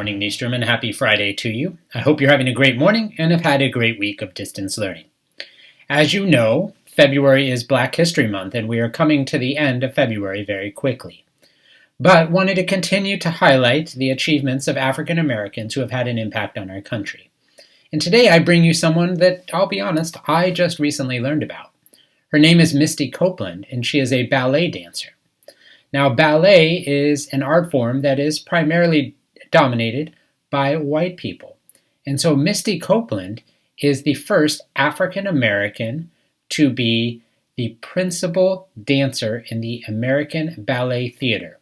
morning, Nystrom, and happy Friday to you. I hope you're having a great morning and have had a great week of distance learning. As you know, February is Black History Month, and we are coming to the end of February very quickly. But wanted to continue to highlight the achievements of African Americans who have had an impact on our country. And today I bring you someone that, I'll be honest, I just recently learned about. Her name is Misty Copeland, and she is a ballet dancer. Now, ballet is an art form that is primarily dominated by white people. And so Misty Copeland is the first African American to be the principal dancer in the American Ballet Theater.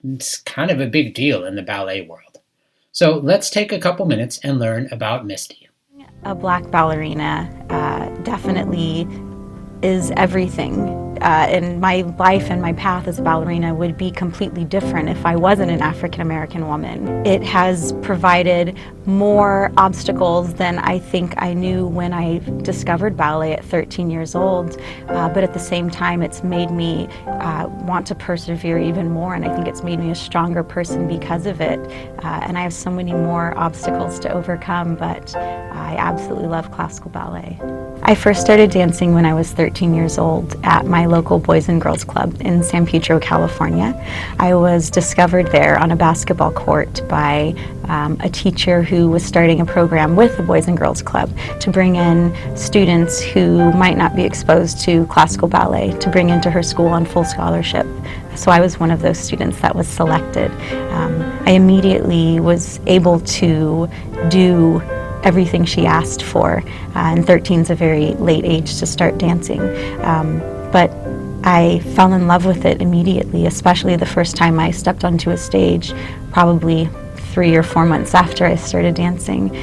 It's kind of a big deal in the ballet world. So let's take a couple minutes and learn about Misty. A black ballerina definitely is everything. And my life and my path as a ballerina would be completely different if I wasn't an African American woman. It has provided more obstacles than I think I knew when I discovered ballet at 13 years old, but at the same time it's made me want to persevere even more, and I think it's made me a stronger person because of it. And I have so many more obstacles to overcome, but I absolutely love classical ballet. I first started dancing when I was 13 years old at my local Boys and Girls Club in San Pedro, California. I was discovered there on a basketball court by a teacher who was starting a program with the Boys and Girls Club to bring in students who might not be exposed to classical ballet, to bring into her school on full scholarship. So I was one of those students that was selected. I immediately was able to do everything she asked for, and 13 is a very late age to start dancing. But I fell in love with it immediately, especially the first time I stepped onto a stage, probably 3 or 4 months after I started dancing.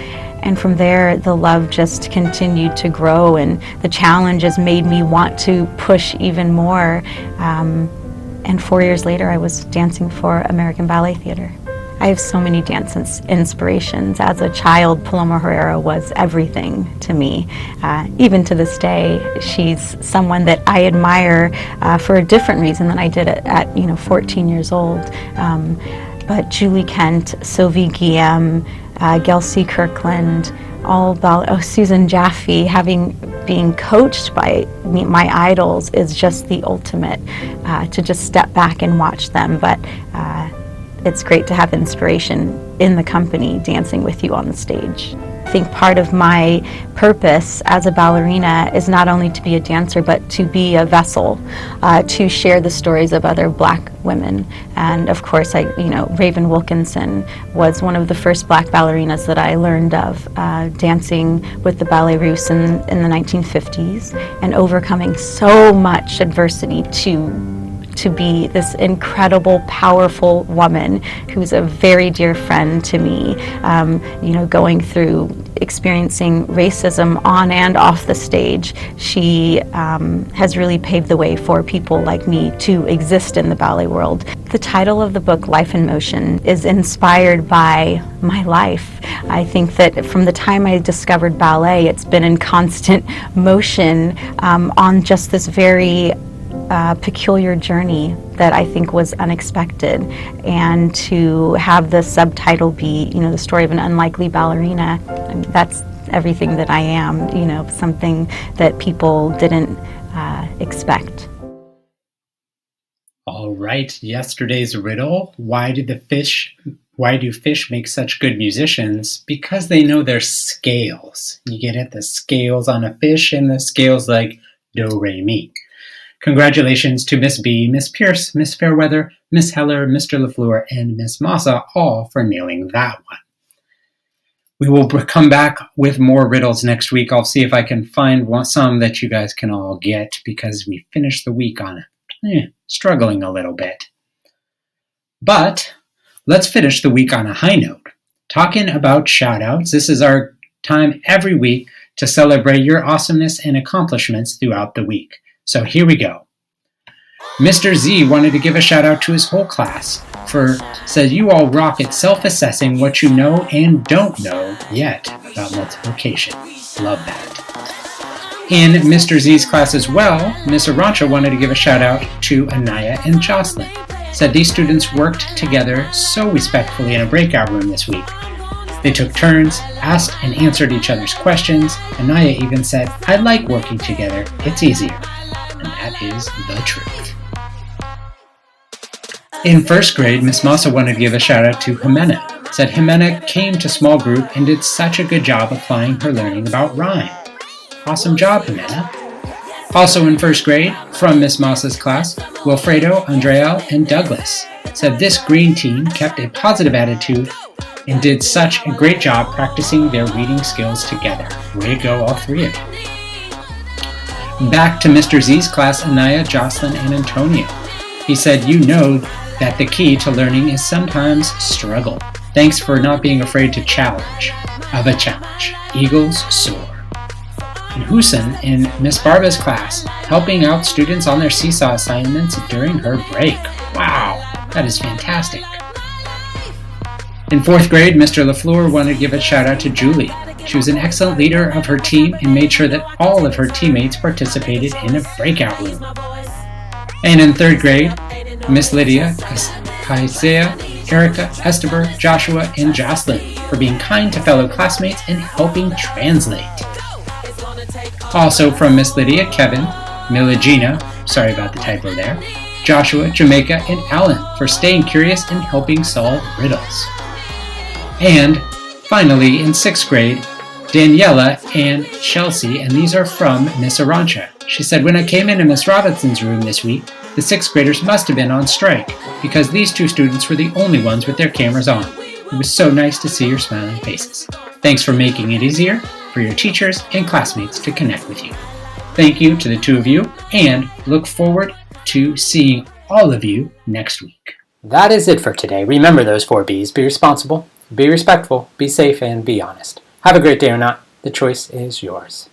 And from there, the love just continued to grow, and the challenges made me want to push even more. And 4 years later, I was dancing for American Ballet Theater. I have so many dance inspirations. As a child, Paloma Herrera was everything to me. Even to this day, she's someone that I admire for a different reason than I did at 14 years old. But Julie Kent, Sylvie Guillem, Gelsey Kirkland, Susan Jaffe, being coached by my idols is just the ultimate, to just step back and watch them. But it's great to have inspiration in the company dancing with you on the stage. I think part of my purpose as a ballerina is not only to be a dancer, but to be a vessel, to share the stories of other black women. And of course, Raven Wilkinson was one of the first black ballerinas that I learned of, dancing with the Ballet Russe in the 1950s and overcoming so much adversity to be this incredible, powerful woman who's a very dear friend to me, going through experiencing racism on and off the stage. She has really paved the way for people like me to exist in the ballet world. The title of the book, Life in Motion, is inspired by my life. I think that from the time I discovered ballet, it's been in constant motion on just this very peculiar journey that I think was unexpected. And to have the subtitle be, the story of an unlikely ballerina, that's everything that I am, something that people didn't expect. All right, yesterday's riddle, why do fish make such good musicians? Because they know their scales. You get it? The scales on a fish and the scales like do, re, mi. Congratulations to Miss B, Miss Pierce, Miss Fairweather, Miss Heller, Mr. LaFleur, and Miss Massa, all for nailing that one. We will come back with more riddles next week. I'll see if I can find some that you guys can all get, because we finished the week on struggling a little bit. But let's finish the week on a high note. Talking about shout-outs, this is our time every week to celebrate your awesomeness and accomplishments throughout the week. So here we go. Mr. Z wanted to give a shout out to his whole class said you all rock at self-assessing what you know and don't know yet about multiplication. Love that. In Mr. Z's class as well, Miss Arancha wanted to give a shout out to Anaya and Jocelyn. said these students worked together so respectfully in a breakout room this week. They took turns, asked and answered each other's questions, and Naya even said, "I like working together, it's easier." And that is the truth. In first grade, Miss Massa wanted to give a shout out to Jimena. Said Jimena came to small group and did such a good job applying her learning about rhyme. Awesome job, Jimena. Also in first grade, from Miss Massa's class, Wilfredo, Andrea, and Douglas said this green team kept a positive attitude and did such a great job practicing their reading skills together. Way to go, all three of you. Back to Mr. Z's class, Anaya, Jocelyn, and Antonio. He said, "You know that the key to learning is sometimes struggle. Thanks for not being afraid to challenge. Eagles soar." And Hussein in Miss Barba's class, helping out students on their seesaw assignments during her break. Wow, that is fantastic. In fourth grade, Mr. LaFleur wanted to give a shout out to Julie. She was an excellent leader of her team and made sure that all of her teammates participated in a breakout room. And in third grade, Miss Lydia, Isaiah, Erica, Esteber, Joshua, and Jocelyn for being kind to fellow classmates and helping translate. Also from Miss Lydia, Kevin, Milagina, sorry about the typo there, Joshua, Jamaica, and Alan for staying curious and helping solve riddles. And finally, in sixth grade, Daniela and Chelsea, and these are from Miss Arancha. She said, "When I came into Miss Robinson's room this week, the sixth graders must have been on strike because these two students were the only ones with their cameras on. It was so nice to see your smiling faces. Thanks for making it easier for your teachers and classmates to connect with you." Thank you to the two of you, and look forward to seeing all of you next week. That is it for today. Remember those 4 B's. Be responsible, be respectful, be safe, and be honest. Have a great day or not. The choice is yours.